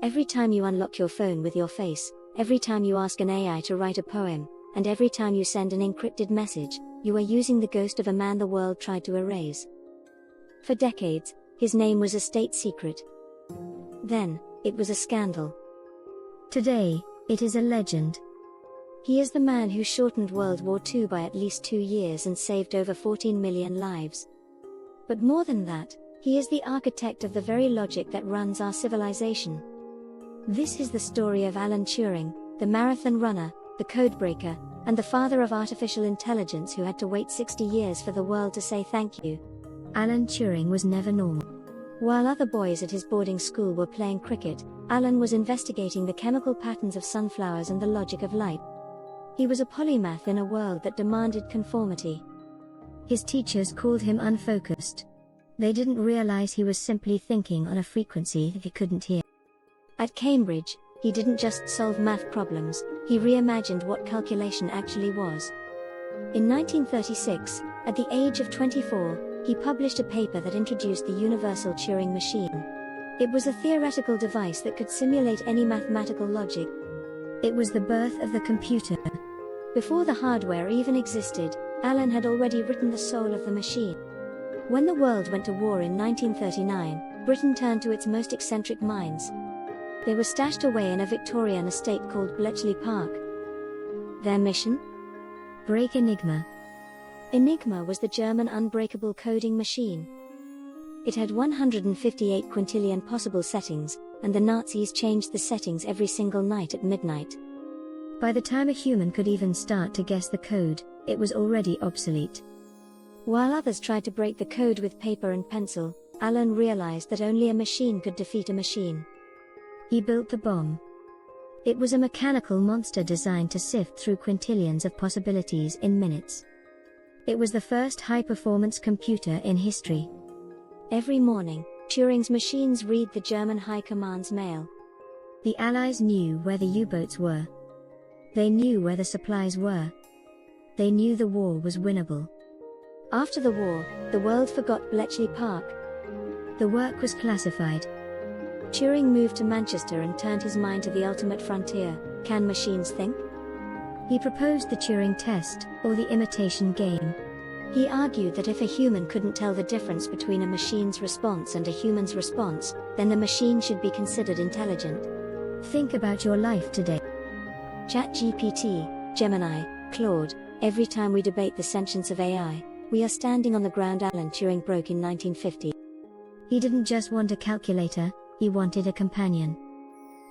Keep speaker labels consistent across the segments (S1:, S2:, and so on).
S1: Every time you unlock your phone with your face, every time you ask an AI to write a poem, and every time you send an encrypted message, you are using the ghost of a man the world tried to erase. For decades, his name was a state secret. Then, it was a scandal. Today, it is a legend. He is the man who shortened World War II by at least 2 years and saved over 14 million lives. But more than that, he is the architect of the very logic that runs our civilization. This is the story of Alan Turing, the marathon runner, the codebreaker, and the father of artificial intelligence who had to wait 60 years for the world to say thank you. Alan Turing was never normal. While other boys at his boarding school were playing cricket, Alan was investigating the chemical patterns of sunflowers and the logic of light. He was a polymath in a world that demanded conformity. His teachers called him unfocused. They didn't realize he was simply thinking on a frequency that he couldn't hear. At Cambridge, he didn't just solve math problems, he reimagined what calculation actually was. In 1936, at the age of 24, he published a paper that introduced the universal Turing machine. It was a theoretical device that could simulate any mathematical logic. It was the birth of the computer. Before the hardware even existed, Alan had already written the soul of the machine. When the world went to war in 1939, Britain turned to its most eccentric minds. They were stashed away in a Victorian estate called Bletchley Park. Their mission? Break Enigma. Enigma was the German unbreakable coding machine. It had 158 quintillion possible settings, and the Nazis changed the settings every single night at midnight. By the time a human could even start to guess the code, it was already obsolete. While others tried to break the code with paper and pencil, Alan realized that only a machine could defeat a machine. He built the bomb. It was a mechanical monster designed to sift through quintillions of possibilities in minutes. It was the first high-performance computer in history. Every morning, Turing's machines read the German High Command's mail. The Allies knew where the U-boats were. They knew where the supplies were. They knew the war was winnable. After the war, the world forgot Bletchley Park. The work was classified. Turing moved to Manchester and turned his mind to the ultimate frontier: can machines think? He proposed the Turing test, or the imitation game. He argued that if a human couldn't tell the difference between a machine's response and a human's response, then the machine should be considered intelligent. Think about your life today. ChatGPT, Gemini, Claude, every time we debate the sentience of AI, we are standing on the ground Alan Turing broke in 1950. He didn't just want a calculator, he wanted a companion.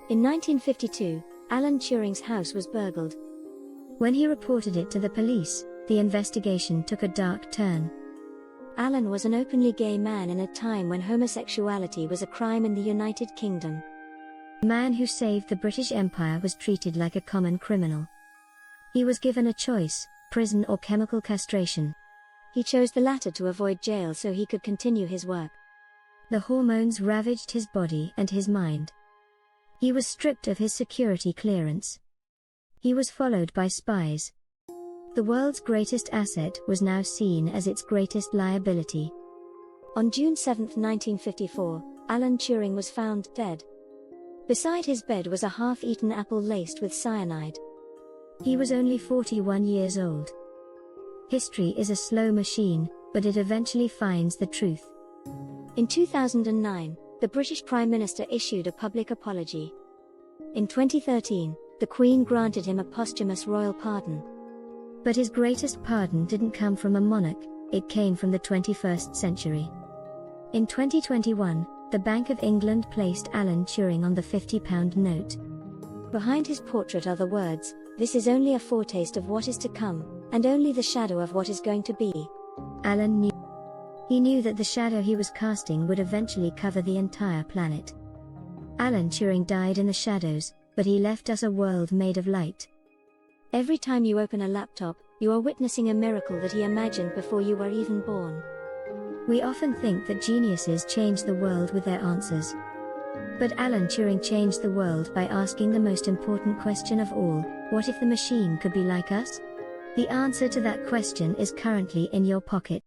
S1: In 1952, Alan Turing's house was burgled. When he reported it to the police, the investigation took a dark turn. Alan was an openly gay man in a time when homosexuality was a crime in the United Kingdom. The man who saved the British Empire was treated like a common criminal. He was given a choice: prison or chemical castration. He chose the latter to avoid jail so he could continue his work. The hormones ravaged his body and his mind. He was stripped of his security clearance. He was followed by spies. The world's greatest asset was now seen as its greatest liability. On June 7, 1954, Alan Turing was found dead. Beside his bed was a half-eaten apple laced with cyanide. He was only 41 years old. History is a slow machine, but it eventually finds the truth. In 2009, the British Prime Minister issued a public apology. In 2013, the Queen granted him a posthumous royal pardon. But his greatest pardon didn't come from a monarch, it came from the 21st century. In 2021, the Bank of England placed Alan Turing on the £50 note. Behind his portrait are the words, "This is only a foretaste of what is to come, and only the shadow of what is going to be." Alan knew. He knew that the shadow he was casting would eventually cover the entire planet. Alan Turing died in the shadows, but he left us a world made of light. Every time you open a laptop, you are witnessing a miracle that he imagined before you were even born. We often think that geniuses change the world with their answers. But Alan Turing changed the world by asking the most important question of all: what if the machine could be like us? The answer to that question is currently in your pocket.